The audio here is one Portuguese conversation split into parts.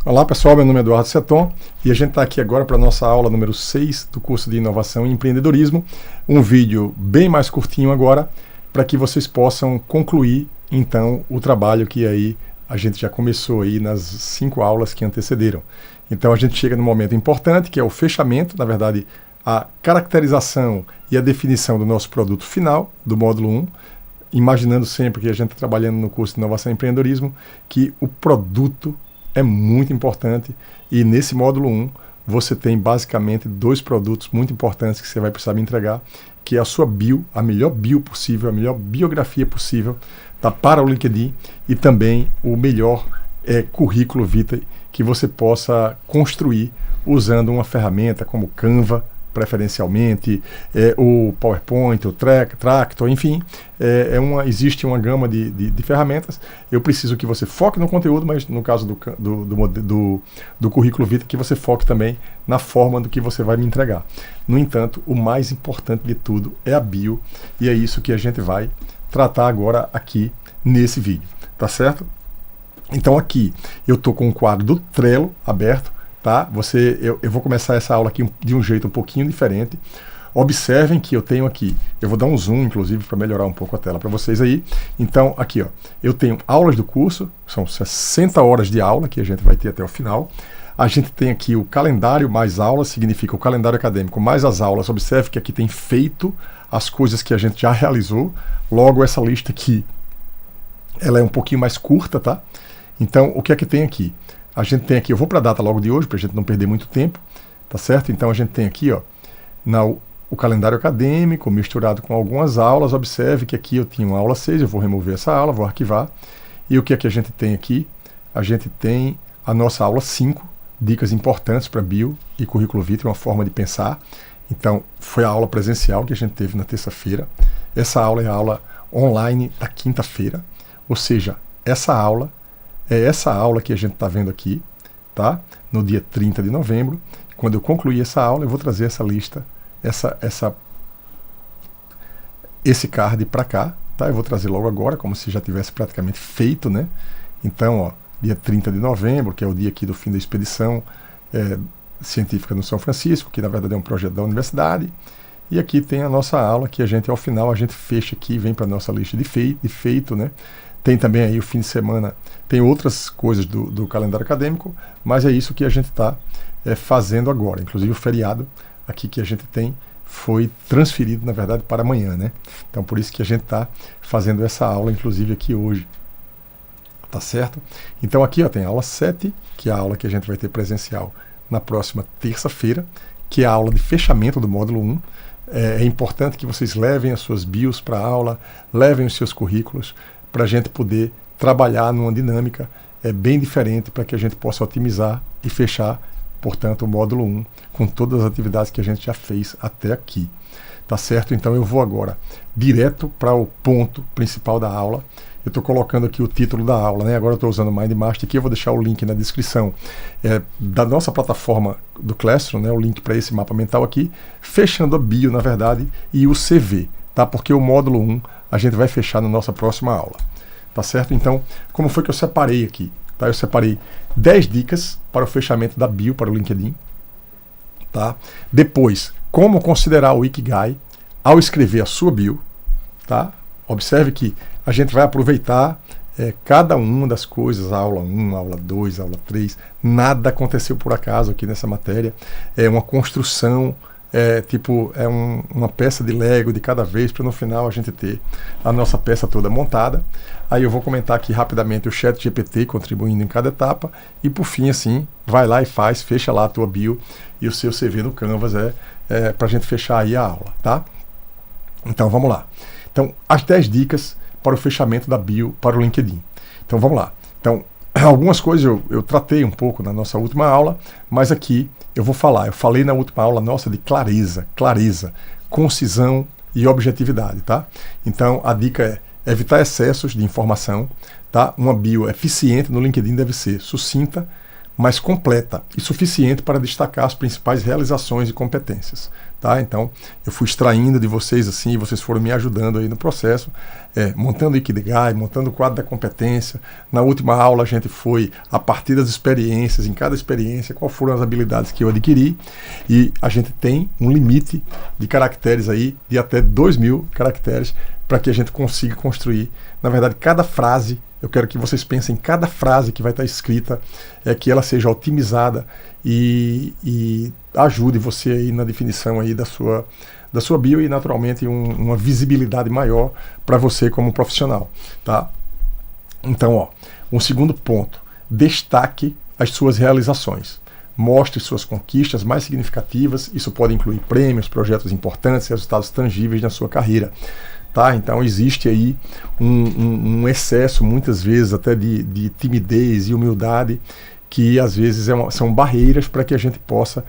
Olá pessoal, meu nome é Eduardo Seton e a gente está aqui agora para a nossa aula número 6 do curso de Inovação e Empreendedorismo. Um vídeo bem mais curtinho agora, para que vocês possam concluir então o trabalho que aí a gente já começou aí nas 5 aulas que antecederam. Então a gente chega no momento importante, que é o fechamento, na verdade a caracterização e a definição do nosso produto final, do módulo 1, imaginando sempre que a gente está trabalhando no curso de Inovação e Empreendedorismo, que o produto é muito importante, e nesse módulo 1 você tem basicamente 2 produtos muito importantes que você vai precisar me entregar, que é a sua bio, a melhor bio possível, a melhor biografia possível, tá, para o LinkedIn, e também o melhor currículo vitae que você possa construir usando uma ferramenta como Canva, preferencialmente, o PowerPoint, o Tractor, enfim, existe uma gama de ferramentas. Eu preciso que você foque no conteúdo, mas no caso do currículo vitae, que você foque também na forma do que você vai me entregar. No entanto, o mais importante de tudo é a bio, e é isso que a gente vai tratar agora aqui nesse vídeo, tá certo? Então aqui eu estou com o quadro do Trello aberto, tá? Eu vou começar essa aula aqui de um jeito um pouquinho diferente. Observem que eu tenho aqui, eu vou dar um zoom inclusive para melhorar um pouco a tela para vocês aí. Então aqui, ó, eu tenho aulas do curso, são 60 horas de aula que a gente vai ter até o final. A gente tem aqui o calendário mais aulas, significa o calendário acadêmico mais as aulas. Observe que aqui tem feito as coisas que a gente já realizou. Logo, essa lista aqui, ela é um pouquinho mais curta, tá? Então, o que é que tem aqui? A gente tem aqui, eu vou para a data logo de hoje, para a gente não perder muito tempo, tá certo? Então a gente tem aqui, ó, o calendário acadêmico misturado com algumas aulas. Observe que aqui eu tinha uma aula 6, eu vou remover essa aula, vou arquivar. E o que é que a gente tem aqui? A gente tem a nossa aula 5, dicas importantes para bio e currículo vitae, uma forma de pensar. Então, foi a aula presencial que a gente teve na terça-feira. Essa aula é a aula online da quinta-feira, ou seja, essa aula é essa aula que a gente está vendo aqui, tá? No dia 30 de novembro. Quando eu concluir essa aula, eu vou trazer essa lista, esse card para cá, tá? Eu vou trazer logo agora, como se já tivesse praticamente feito, né? Então, ó, dia 30 de novembro, que é o dia aqui do fim da expedição científica no São Francisco, que na verdade é um projeto da universidade. E aqui tem a nossa aula, que a gente, ao final, a gente fecha aqui, vem para a nossa lista de feito, né? Tem também aí o fim de semana, tem outras coisas do calendário acadêmico, mas é isso que a gente está fazendo agora. Inclusive o feriado aqui que a gente tem foi transferido, na verdade, para amanhã, né? Então por isso que a gente está fazendo essa aula, inclusive aqui hoje. Tá certo? Então aqui, ó, tem a aula 7, que é a aula que a gente vai ter presencial na próxima terça-feira, que é a aula de fechamento do módulo 1. É importante que vocês levem as suas bios para a aula, levem os seus currículos, para a gente poder trabalhar numa dinâmica bem diferente, para que a gente possa otimizar e fechar, portanto, o módulo 1 com todas as atividades que a gente já fez até aqui. Tá certo? Então eu vou agora direto para o ponto principal da aula. Eu estou colocando aqui o título da aula, né? Agora eu estou usando o MindMaster aqui, eu vou deixar o link na descrição da nossa plataforma do Classroom, né? O link para esse mapa mental aqui, fechando a bio, na verdade, e o CV, tá? Porque o módulo 1 a gente vai fechar na nossa próxima aula, tá certo? Então, como foi que eu separei aqui? Tá? Eu separei 10 dicas para o fechamento da bio para o LinkedIn, tá? Depois, como considerar o Ikigai ao escrever a sua bio, tá? Observe que a gente vai aproveitar cada uma das coisas, a aula 1, a aula 2, a aula 3, nada aconteceu por acaso aqui nessa matéria, é uma construção, uma peça de Lego de cada vez, para no final a gente ter a nossa peça toda montada. Aí eu vou comentar aqui rapidamente o ChatGPT contribuindo em cada etapa, e por fim, assim, vai lá e fecha lá a tua bio e o seu CV no Canvas, para a gente fechar aí a aula, tá? Então vamos lá. Então, as 10 dicas para o fechamento da bio para o LinkedIn. Então vamos lá. Então, algumas coisas eu tratei um pouco na nossa última aula, mas aqui eu vou falar. Eu falei na última aula nossa de clareza, concisão e objetividade, tá? Então a dica é evitar excessos de informação, tá? Uma bio eficiente no LinkedIn deve ser sucinta, mas completa e suficiente para destacar as principais realizações e competências. Tá? Então, eu fui extraindo de vocês assim, e vocês foram me ajudando aí no processo, montando o Ikigai, montando o quadro da competência. Na última aula a gente foi a partir das experiências, em cada experiência, quais foram as habilidades que eu adquiri, e a gente tem um limite de caracteres aí, de até 2.000 caracteres, para que a gente consiga construir. Na verdade, cada frase, eu quero que vocês pensem em cada frase que vai estar escrita, que ela seja otimizada e ajude você aí na definição aí da sua bio e, naturalmente, uma visibilidade maior para você como profissional. Tá? Então, um segundo ponto, destaque as suas realizações. Mostre suas conquistas mais significativas, isso pode incluir prêmios, projetos importantes, resultados tangíveis na sua carreira. Tá? Então existe aí um excesso, muitas vezes até de timidez e humildade, que às vezes são barreiras para que a gente possa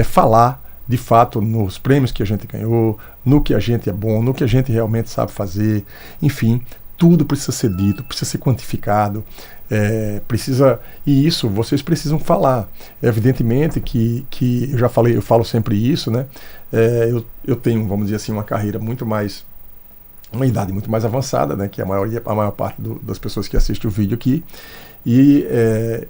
falar de fato nos prêmios que a gente ganhou, no que a gente é bom, no que a gente realmente sabe fazer. Enfim, tudo precisa ser dito, precisa ser quantificado, e isso vocês precisam falar. Evidentemente que eu falo sempre isso, né? Eu tenho, vamos dizer assim, uma idade muito mais avançada, né, que a maior parte das pessoas que assistem o vídeo aqui, e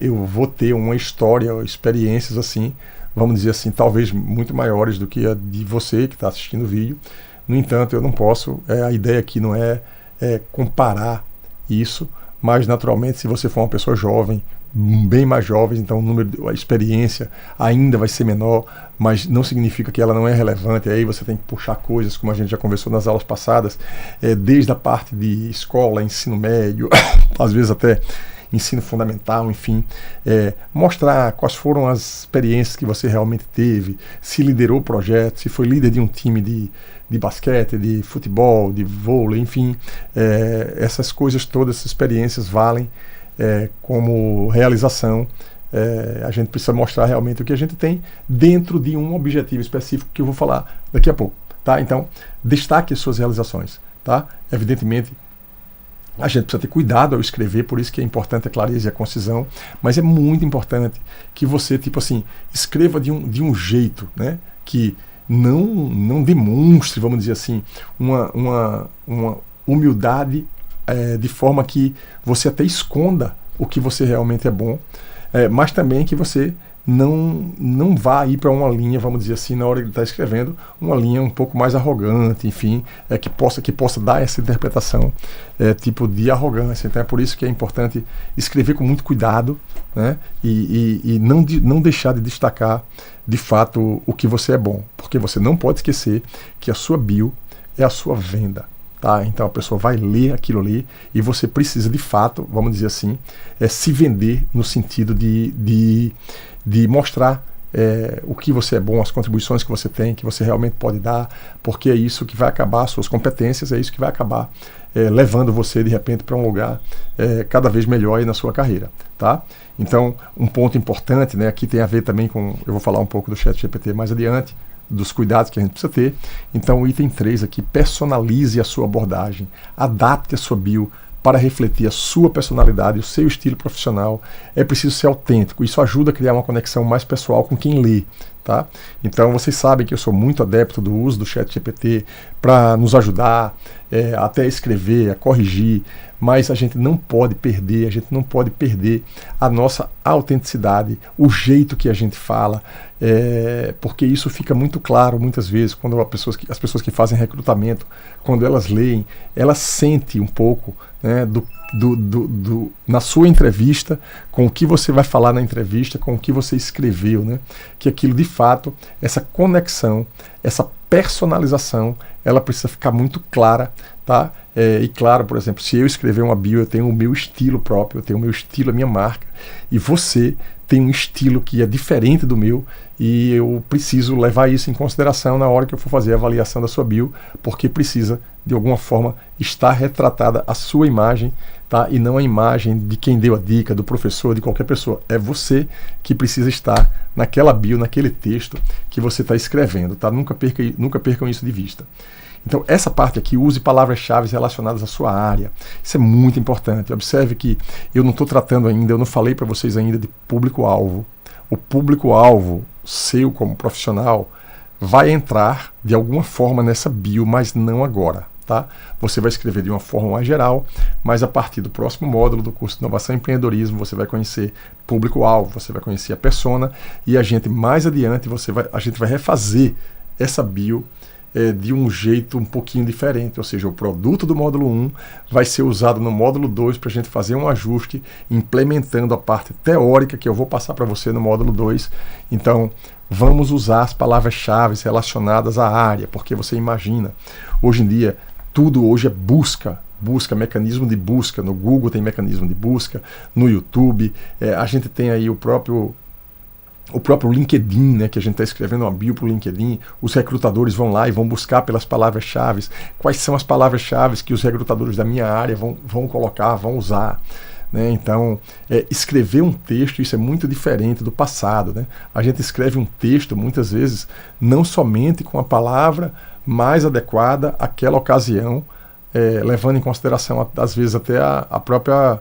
eu vou ter uma história, experiências assim, vamos dizer assim, talvez muito maiores do que a de você que está assistindo o vídeo. No entanto, eu não posso, a ideia aqui não é comparar isso, mas naturalmente, se você for uma pessoa jovem, bem mais jovem, então a experiência ainda vai ser menor, mas não significa que ela não é relevante. Aí você tem que puxar coisas, como a gente já conversou nas aulas passadas, desde a parte de escola, ensino médio, às vezes até ensino fundamental, enfim, mostrar quais foram as experiências que você realmente teve, se liderou projetos, se foi líder de um time de basquete, de futebol, de vôlei, enfim, essas coisas todas, essas experiências valem como realização. A gente precisa mostrar realmente o que a gente tem dentro de um objetivo específico que eu vou falar daqui a pouco. Tá? Então, destaque as suas realizações. Tá? Evidentemente, a gente precisa ter cuidado ao escrever, por isso que é importante a clareza e a concisão, mas é muito importante que você, tipo assim, escreva de um jeito, né, que não demonstre, vamos dizer assim, uma humildade, de forma que você até esconda o que você realmente é bom, mas também que você não vá ir para uma linha, vamos dizer assim, na hora de estar escrevendo, uma linha um pouco mais arrogante, enfim, que possa dar essa interpretação tipo de arrogância. Então é por isso que é importante escrever com muito cuidado, né, e não deixar de destacar de fato o que você é bom, porque você não pode esquecer que a sua bio é a sua venda. Tá? Então a pessoa vai ler aquilo ali e você precisa de fato, vamos dizer assim, se vender no sentido de mostrar o que você é bom, as contribuições que você tem, que você realmente pode dar, porque é isso que vai acabar, suas competências, é isso que vai acabar levando você de repente para um lugar cada vez melhor aí na sua carreira. Tá? Então um ponto importante, né, aqui tem a ver também com, eu vou falar um pouco do ChatGPT mais adiante, dos cuidados que a gente precisa ter. Então o item 3 aqui, personalize a sua abordagem, adapte a sua bio para refletir a sua personalidade, o seu estilo profissional. É preciso ser autêntico, isso ajuda a criar uma conexão mais pessoal com quem lê. Tá? Então vocês sabem que eu sou muito adepto do uso do ChatGPT para nos ajudar até a escrever, a corrigir, mas a gente não pode perder a nossa autenticidade, o jeito que a gente fala, porque isso fica muito claro muitas vezes quando as pessoas que fazem recrutamento, quando elas leem, elas sentem um pouco, né, na sua entrevista, com o que você vai falar na entrevista, com o que você escreveu, né? Que aquilo de fato, essa conexão, essa personalização, ela precisa ficar muito clara, tá? E claro, por exemplo, se eu escrever uma bio, eu tenho o meu estilo próprio, eu tenho o meu estilo, a minha marca, e você tem um estilo que é diferente do meu, e eu preciso levar isso em consideração na hora que eu for fazer a avaliação da sua bio, porque precisa, de alguma forma, estar retratada a sua imagem, tá? E não a imagem de quem deu a dica, do professor, de qualquer pessoa. É você que precisa estar naquela bio, naquele texto que você está escrevendo. Tá? Nunca percam isso de vista. Então, essa parte aqui, use palavras-chave relacionadas à sua área. Isso é muito importante. Observe que eu não estou tratando ainda, eu não falei para vocês ainda de público-alvo. O público-alvo seu como profissional vai entrar de alguma forma nessa bio, mas não agora. Tá? Você vai escrever de uma forma mais geral, mas a partir do próximo módulo do curso de Inovação e Empreendedorismo, você vai conhecer público-alvo, você vai conhecer a persona, e a gente mais adiante, a gente vai refazer essa bio de um jeito um pouquinho diferente, ou seja, o produto do módulo 1 vai ser usado no módulo 2 para a gente fazer um ajuste, implementando a parte teórica que eu vou passar para você no módulo 2. Então, vamos usar as palavras-chave relacionadas à área, porque você imagina, hoje em dia, tudo hoje é busca, mecanismo de busca. No Google tem mecanismo de busca, no YouTube, a gente tem aí o próprio LinkedIn, né, que a gente está escrevendo uma bio para o LinkedIn, os recrutadores vão lá e vão buscar pelas palavras-chave, quais são as palavras-chave que os recrutadores da minha área vão colocar, vão usar. Né? Então, escrever um texto, isso é muito diferente do passado. Né? A gente escreve um texto, muitas vezes, não somente com a palavra mais adequada àquela ocasião, levando em consideração, às vezes, até a própria...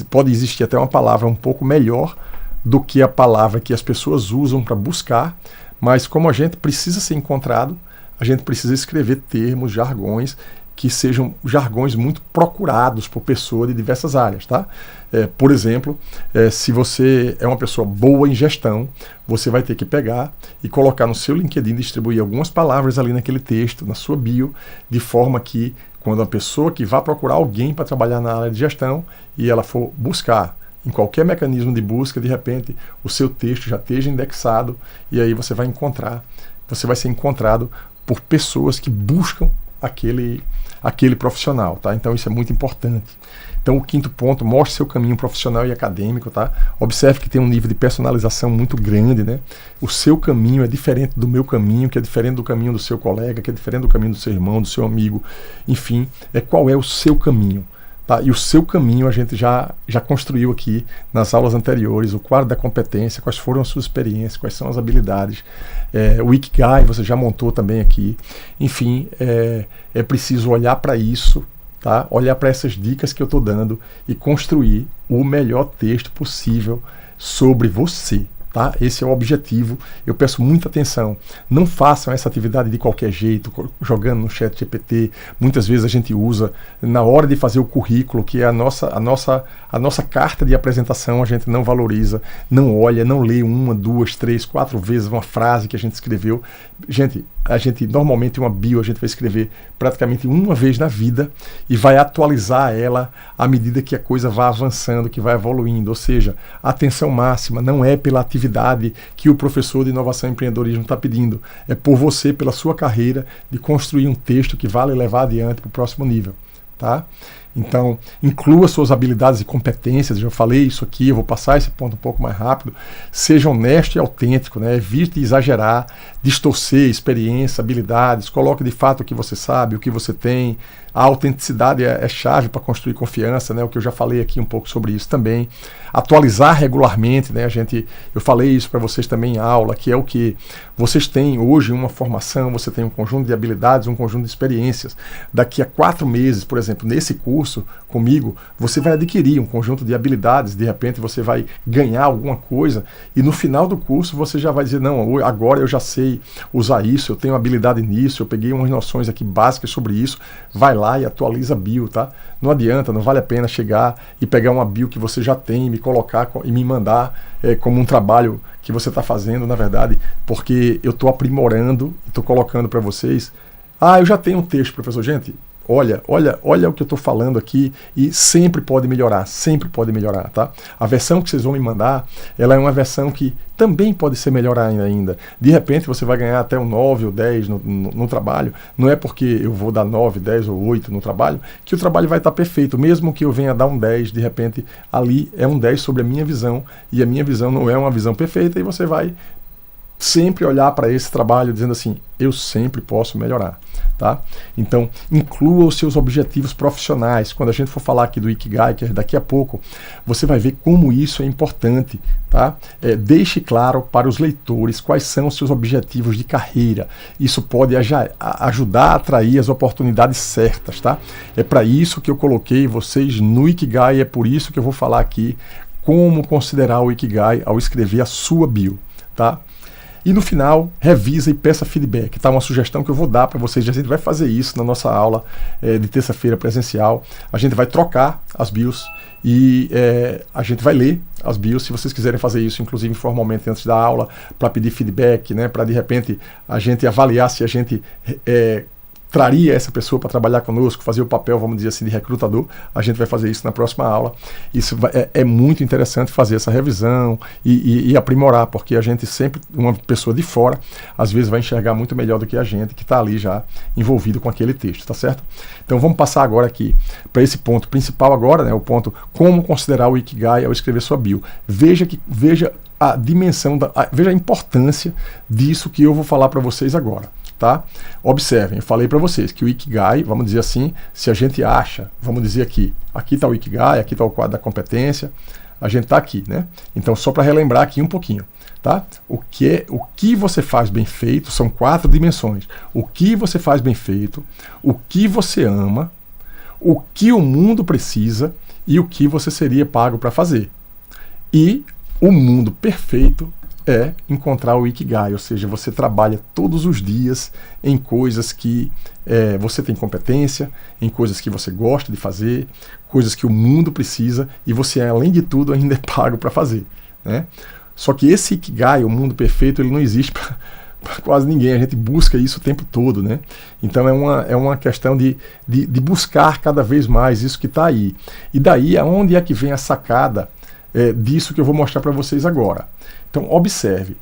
Pode existir até uma palavra um pouco melhor do que a palavra que as pessoas usam para buscar, mas como a gente precisa ser encontrado, a gente precisa escrever termos, jargões, que sejam jargões muito procurados por pessoas de diversas áreas, tá? Por exemplo, se você é uma pessoa boa em gestão, você vai ter que pegar e colocar no seu LinkedIn, distribuir algumas palavras ali naquele texto, na sua bio, de forma que quando a pessoa que vai procurar alguém para trabalhar na área de gestão e ela for buscar em qualquer mecanismo de busca, de repente o seu texto já esteja indexado e aí você vai ser encontrado por pessoas que buscam aquele profissional, tá? Então isso é muito importante. Então o quinto ponto, mostre seu caminho profissional e acadêmico, tá? Observe que tem um nível de personalização muito grande, né? O seu caminho é diferente do meu caminho, que é diferente do caminho do seu colega, que é diferente do caminho do seu irmão, do seu amigo, enfim, qual é o seu caminho? Tá? E o seu caminho a gente já construiu aqui nas aulas anteriores, o quadro da competência, quais foram as suas experiências, quais são as habilidades, o Ikigai você já montou também aqui. Enfim, é preciso olhar para isso, tá? Olhar para essas dicas que eu estou dando e construir o melhor texto possível sobre você. Tá? Esse é o objetivo. Eu peço muita atenção. Não façam essa atividade de qualquer jeito, jogando no chat GPT. Muitas vezes a gente usa na hora de fazer o currículo, que é a nossa carta de apresentação, a gente não valoriza, não olha, não lê 1, 2, 3, 4 vezes uma frase que a gente escreveu. Gente, a gente normalmente uma bio a gente vai escrever praticamente uma vez na vida e vai atualizar ela à medida que a coisa vai avançando, que vai evoluindo. Ou seja, a atenção máxima não é pela atividade que o professor de inovação e empreendedorismo está pedindo, é por você, pela sua carreira, de construir um texto que vale levar adiante para o próximo nível. Tá? Então, inclua suas habilidades e competências, eu já falei isso aqui, eu vou passar esse ponto um pouco mais rápido. Seja honesto e autêntico, né? Evite exagerar, distorcer experiência, habilidades, coloque de fato o que você sabe, o que você tem. A autenticidade é chave para construir confiança, né? O que eu já falei aqui um pouco sobre isso também. Atualizar regularmente, né? Eu falei isso para vocês também em aula, que é o que vocês têm hoje uma formação, você tem um conjunto de habilidades, um conjunto de experiências. Daqui a 4 meses, por exemplo, nesse curso comigo, você vai adquirir um conjunto de habilidades, de repente você vai ganhar alguma coisa e no final do curso você já vai dizer, não, agora eu já sei usar isso, eu tenho habilidade nisso, eu peguei umas noções aqui básicas sobre isso, vai lá e atualiza a bio, tá? Não adianta, não vale a pena chegar e pegar uma bio que você já tem e me colocar e me mandar como um trabalho que você está fazendo, na verdade, porque eu estou aprimorando, estou colocando para vocês. Eu já tenho um texto, professor. Gente, olha o que eu estou falando aqui e sempre pode melhorar, tá? A versão que vocês vão me mandar, ela é uma versão que também pode ser melhorada ainda. De repente você vai ganhar até um 9 ou 10 no trabalho. Não é porque eu vou dar 9, 10 ou 8 no trabalho que o trabalho vai estar perfeito. Mesmo que eu venha dar um 10, de repente ali é um 10 sobre a minha visão e a minha visão não é uma visão perfeita e você vai sempre olhar para esse trabalho dizendo assim, eu sempre posso melhorar, tá? Então, inclua os seus objetivos profissionais. Quando a gente for falar aqui do Ikigai, que é daqui a pouco, você vai ver como isso é importante, tá? Deixe claro para os leitores quais são os seus objetivos de carreira. Isso pode ajudar a atrair as oportunidades certas, tá? É para isso que eu coloquei vocês no Ikigai, é por isso que eu vou falar aqui como considerar o Ikigai ao escrever a sua bio, tá? E no final, revisa e peça feedback. Tá? Uma sugestão que eu vou dar para vocês. A gente vai fazer isso na nossa aula de terça-feira presencial. A gente vai trocar as bios e a gente vai ler as bios. Se vocês quiserem fazer isso, inclusive informalmente antes da aula, para pedir feedback, né? Para de repente a gente avaliar se a gente traria essa pessoa para trabalhar conosco, fazer o papel, vamos dizer assim, de recrutador. A gente vai fazer isso na próxima aula. Isso é muito interessante fazer essa revisão e aprimorar, porque a gente sempre, uma pessoa de fora, às vezes vai enxergar muito melhor do que a gente que está ali já envolvido com aquele texto, tá certo? Então vamos passar agora aqui para esse ponto principal agora, né? O ponto como considerar o Ikigai ao escrever sua bio. Veja a dimensão, veja a importância disso que eu vou falar para vocês agora. Tá? Observem, eu falei para vocês que o Ikigai, vamos dizer assim, se a gente acha, vamos dizer aqui está o Ikigai, aqui está o quadro da competência, a gente está aqui, né? Então, só para relembrar aqui um pouquinho, tá? O que você faz bem feito são 4 dimensões. O que você faz bem feito, o que você ama, o que o mundo precisa e o que você seria pago para fazer. E o mundo perfeito é encontrar o Ikigai, ou seja, você trabalha todos os dias em coisas que você tem competência, em coisas que você gosta de fazer, coisas que o mundo precisa e você, além de tudo, ainda é pago para fazer, né? Só que esse Ikigai, o mundo perfeito, ele não existe para quase ninguém, a gente busca isso o tempo todo, né? Então é uma questão de buscar cada vez mais isso que está aí. E daí, aonde é que vem a sacada disso que eu vou mostrar para vocês agora? Então, observe.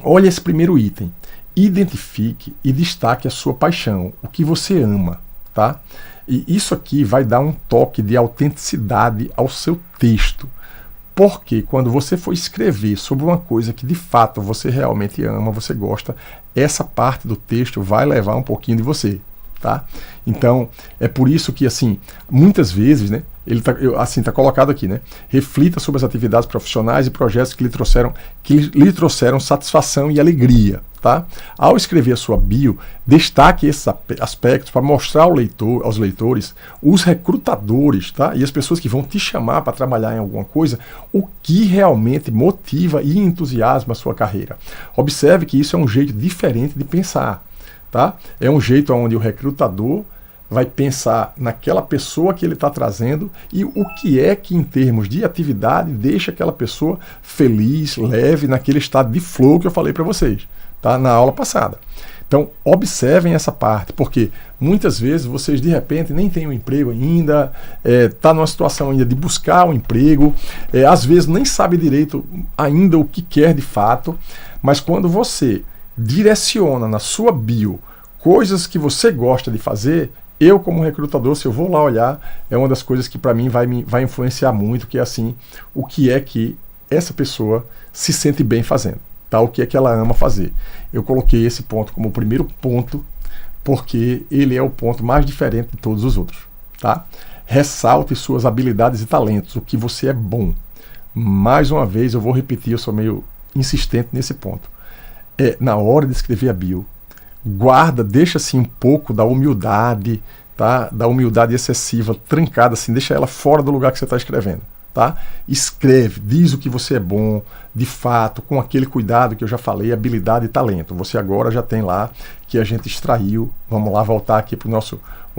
Olha esse primeiro item. Identifique e destaque a sua paixão, o que você ama, tá? E isso aqui vai dar um toque de autenticidade ao seu texto. Porque quando você for escrever sobre uma coisa que de fato você realmente ama, você gosta, essa parte do texto vai levar um pouquinho de você, tá? Então, é por isso que, assim, muitas vezes, né, ele tá colocado aqui, né? Reflita sobre as atividades profissionais e projetos que lhe trouxeram satisfação e alegria, tá? Ao escrever a sua bio, destaque esses aspectos para mostrar aos leitores, os recrutadores, tá? E as pessoas que vão te chamar para trabalhar em alguma coisa, o que realmente motiva e entusiasma a sua carreira. Observe que isso é um jeito diferente de pensar, tá? É um jeito onde o recrutador vai pensar naquela pessoa que ele está trazendo e o que é que, em termos de atividade, deixa aquela pessoa feliz, leve, naquele estado de flow que eu falei para vocês, tá? Na aula passada. Então, observem essa parte, porque muitas vezes vocês, de repente, nem têm um emprego ainda, está numa situação ainda de buscar um emprego, às vezes nem sabe direito ainda o que quer de fato, mas quando você direciona na sua bio coisas que você gosta de fazer, eu, como recrutador, se eu vou lá olhar, é uma das coisas que para mim vai influenciar muito, que é assim, o que é que essa pessoa se sente bem fazendo, tá? O que é que ela ama fazer. Eu coloquei esse ponto como o primeiro ponto, porque ele é o ponto mais diferente de todos os outros, tá? Ressalte suas habilidades e talentos, o que você é bom. Mais uma vez, eu vou repetir, eu sou meio insistente nesse ponto. Na hora de escrever a bio, deixa assim um pouco da humildade, tá? Da humildade excessiva, trancada assim, deixa ela fora do lugar que você está escrevendo, tá? Escreve, diz o que você é bom, de fato, com aquele cuidado que eu já falei, habilidade e talento. Você agora já tem lá que a gente extraiu. Vamos lá voltar aqui para o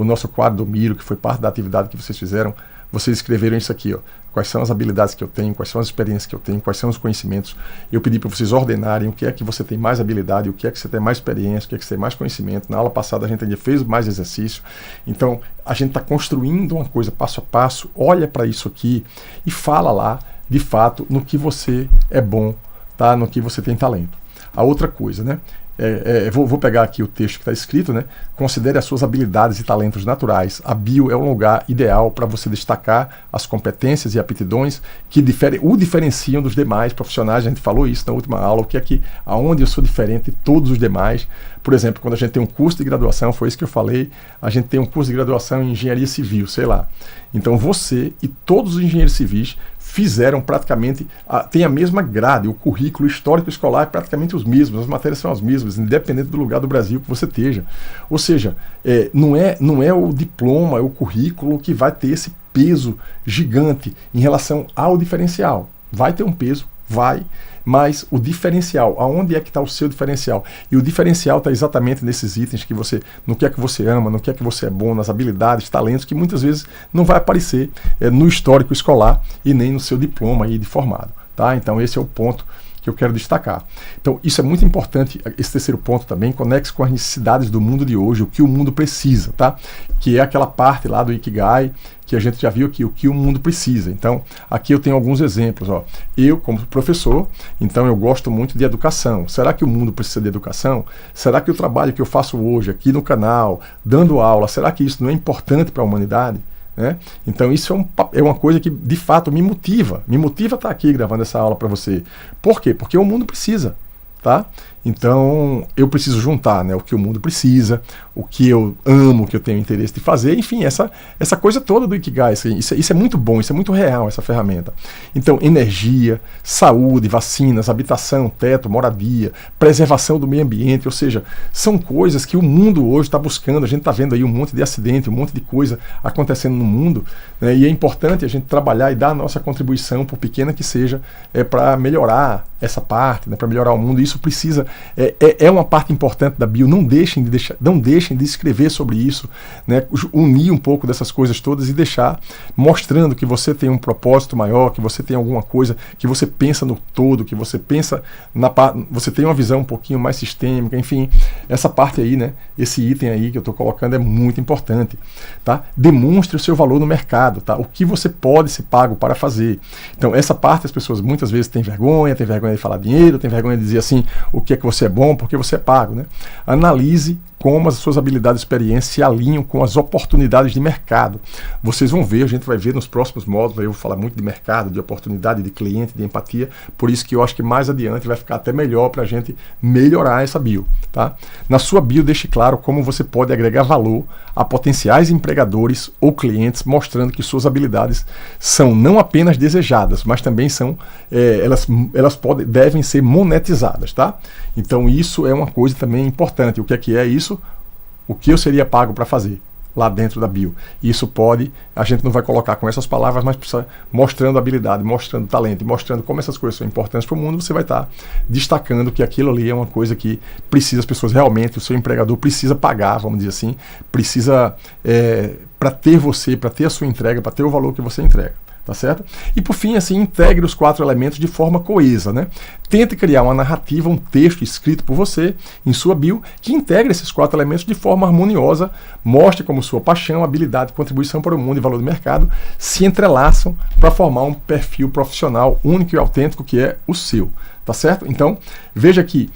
nosso quadro do Miro, que foi parte da atividade que vocês fizeram. Vocês escreveram isso aqui, ó. Quais são as habilidades que eu tenho, quais são as experiências que eu tenho, quais são os conhecimentos. Eu pedi para vocês ordenarem o que é que você tem mais habilidade, o que é que você tem mais experiência, o que é que você tem mais conhecimento. Na aula passada a gente ainda fez mais exercício. Então, a gente está construindo uma coisa passo a passo, olha para isso aqui e fala lá, de fato, no que você é bom, tá? No que você tem talento. A outra coisa, né? Vou pegar aqui o texto que está escrito, né? Considere as suas habilidades e talentos naturais. A bio é um lugar ideal para você destacar as competências e aptidões que o diferenciam dos demais profissionais. A gente falou isso na última aula, o que é que, aonde eu sou diferente de todos os demais. Por exemplo, quando a gente tem um curso de graduação, foi isso que eu falei, a gente tem um curso de graduação em engenharia civil, sei lá. Então você e todos os engenheiros civis fizeram praticamente, tem a mesma grade, o currículo histórico escolar é praticamente os mesmos, as matérias são as mesmas, independente do lugar do Brasil que você esteja. Ou seja, não é o diploma, é o currículo que vai ter esse peso gigante em relação ao diferencial. Vai ter um peso, vai, mas o diferencial, aonde é que está o seu diferencial? E o diferencial está exatamente nesses itens que você, no que é que você ama, no que é que você é bom, nas habilidades, talentos, que muitas vezes não vai aparecer no histórico escolar e nem no seu diploma aí de formado, tá? Então esse é o ponto que eu quero destacar. Então isso é muito importante, esse terceiro ponto também, conecta com as necessidades do mundo de hoje, o que o mundo precisa, tá? Que é aquela parte lá do Ikigai, que a gente já viu aqui, o que o mundo precisa. Então, aqui eu tenho alguns exemplos. Ó. Eu, como professor, então eu gosto muito de educação. Será que o mundo precisa de educação? Será que o trabalho que eu faço hoje aqui no canal, dando aula, será que isso não é importante para a humanidade? Né? Então isso é uma coisa que de fato me motiva estar aqui gravando essa aula para você. Por quê? Porque o mundo precisa, tá? Então eu preciso juntar, né, o que o mundo precisa, o que eu amo, o que eu tenho interesse de fazer, enfim, essa coisa toda do Ikigai, isso é muito bom, isso é muito real, essa ferramenta. Então energia, saúde, vacinas, habitação, teto, moradia, preservação do meio ambiente, ou seja, são coisas que o mundo hoje está buscando. A gente está vendo aí um monte de acidente, um monte de coisa acontecendo no mundo, né, e é importante a gente trabalhar e dar a nossa contribuição, por pequena que seja, para melhorar essa parte, né, para melhorar o mundo. Isso precisa, é uma parte importante da bio. Não deixem de escrever sobre isso, né, unir um pouco dessas coisas todas e deixar mostrando que você tem um propósito maior, que você tem alguma coisa, que você pensa no todo, que você pensa você tem uma visão um pouquinho mais sistêmica, enfim, essa parte aí, né, esse item aí que eu estou colocando é muito importante, tá? Demonstre o seu valor no mercado, tá? O que você pode ser pago para fazer. Então essa parte as pessoas muitas vezes têm vergonha de falar dinheiro, têm vergonha de dizer assim, o que é que você é bom, porque você é pago, né? Analise como as suas habilidades e experiências se alinham com as oportunidades de mercado. Vocês vão ver, a gente vai ver nos próximos módulos, eu vou falar muito de mercado, de oportunidade, de cliente, de empatia, por isso que eu acho que mais adiante vai ficar até melhor para a gente melhorar essa bio. Tá? Na sua bio, deixe claro como você pode agregar valor a potenciais empregadores ou clientes, mostrando que suas habilidades são não apenas desejadas, mas também são, devem ser monetizadas. Tá? Então isso é uma coisa também importante. O que é isso? O que eu seria pago para fazer lá dentro da bio. Isso pode, a gente não vai colocar com essas palavras, mas mostrando habilidade, mostrando talento, mostrando como essas coisas são importantes para o mundo, você vai estar destacando que aquilo ali é uma coisa que precisa, as pessoas realmente, o seu empregador precisa pagar, vamos dizer assim, precisa para ter você, para ter a sua entrega, para ter o valor que você entrega. Tá certo? E por fim, assim, integre os 4 elementos de forma coesa, né? Tente criar uma narrativa, um texto escrito por você em sua bio que integre esses 4 elementos de forma harmoniosa, mostre como sua paixão, habilidade, contribuição para o mundo e valor do mercado se entrelaçam para formar um perfil profissional único e autêntico que é o seu. Tá certo? Então, veja que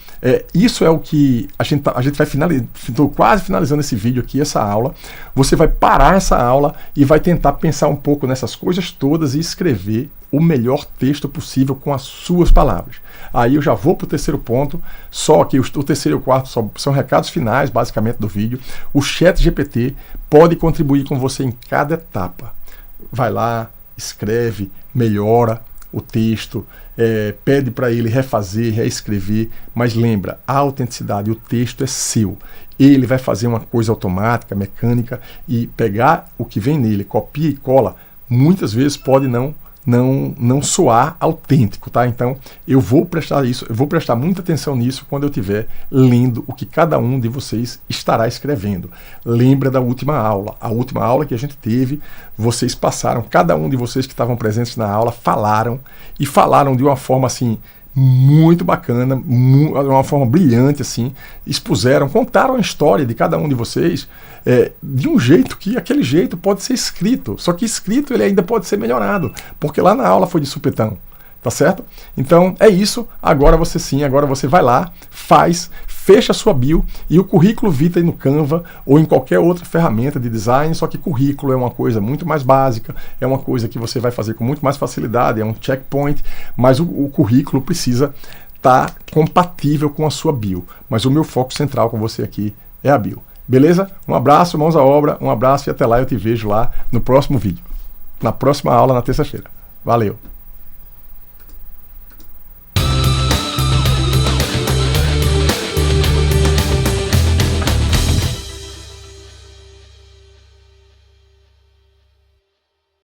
isso é o que a gente vai finalizar. Estou quase finalizando esse vídeo aqui, essa aula. Você vai parar essa aula e vai tentar pensar um pouco nessas coisas todas e escrever o melhor texto possível com as suas palavras. Aí eu já vou para o terceiro ponto, só que o terceiro e o quarto são recados finais, basicamente, do vídeo. O ChatGPT pode contribuir com você em cada etapa. Vai lá, escreve, melhora o texto, pede para ele refazer, reescrever, mas lembra, a autenticidade, o texto é seu. Ele vai fazer uma coisa automática, mecânica, e pegar o que vem nele, copia e cola, muitas vezes pode não soar autêntico, tá? Então eu vou prestar muita atenção nisso quando eu estiver lendo o que cada um de vocês estará escrevendo. Lembra da última aula, a última aula que a gente teve, vocês passaram, cada um de vocês que estavam presentes na aula falaram de uma forma assim muito bacana, de uma forma brilhante, assim, expuseram, contaram a história de cada um de vocês de um jeito que aquele jeito pode ser escrito, só que escrito ele ainda pode ser melhorado, porque lá na aula foi de supetão. Tá certo? Então é isso. Agora você vai lá, fecha a sua bio e o currículo vitae no Canva ou em qualquer outra ferramenta de design, só que currículo é uma coisa muito mais básica, é uma coisa que você vai fazer com muito mais facilidade, é um checkpoint, mas o currículo precisa estar compatível com a sua bio. Mas o meu foco central com você aqui é a bio. Beleza? Um abraço, mãos à obra, um abraço e até lá eu te vejo lá no próximo vídeo. Na próxima aula, na terça-feira. Valeu!